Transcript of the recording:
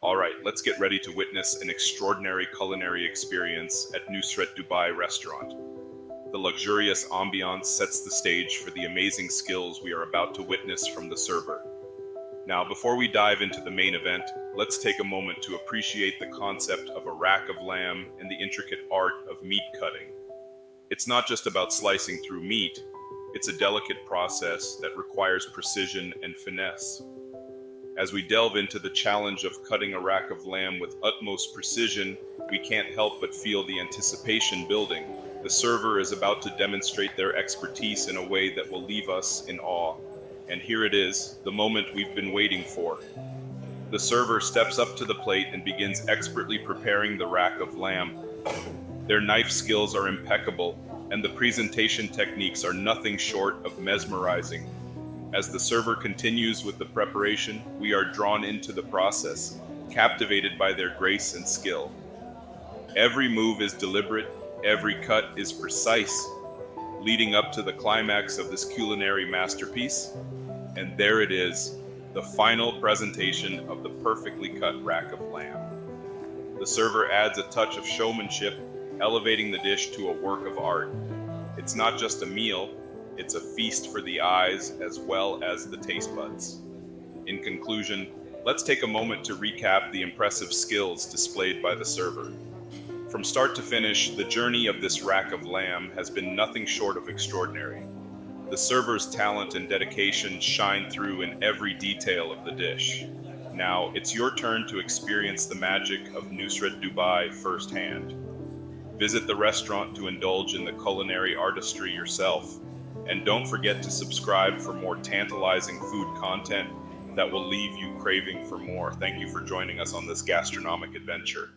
All right, let's get ready to witness an extraordinary culinary experience at Nusret Dubai restaurant. The luxurious ambiance sets the stage for the amazing skills we are about to witness from the server. Now, before we dive into the main event, let's take a moment to appreciate the concept of a rack of lamb and the intricate art of meat cutting. It's not just about slicing through meat, it's a delicate process that requires precision and finesse. As we delve into the challenge of cutting a rack of lamb with utmost precision, we can't help but feel the anticipation building. The server is about to demonstrate their expertise in a way that will leave us in awe. And here it is, the moment we've been waiting for. The server steps up to the plate and begins expertly preparing the rack of lamb. Their knife skills are impeccable, and the presentation techniques are nothing short of mesmerizing. As the server continues with the preparation, we are drawn into the process, captivated by their grace and skill. Every move is deliberate, every cut is precise, leading up to the climax of this culinary masterpiece. And there it is, the final presentation of the perfectly cut rack of lamb. The server adds a touch of showmanship, elevating the dish to a work of art. It's not just a meal, it's a feast for the eyes as well as the taste buds. In conclusion, let's take a moment to recap the impressive skills displayed by the server. From start to finish, the journey of this rack of lamb has been nothing short of extraordinary. The server's talent and dedication shine through in every detail of the dish. Now, it's your turn to experience the magic of Nusret Dubai firsthand. Visit the restaurant to indulge in the culinary artistry yourself. And don't forget to subscribe for more tantalizing food content that will leave you craving for more. Thank you for joining us on this gastronomic adventure.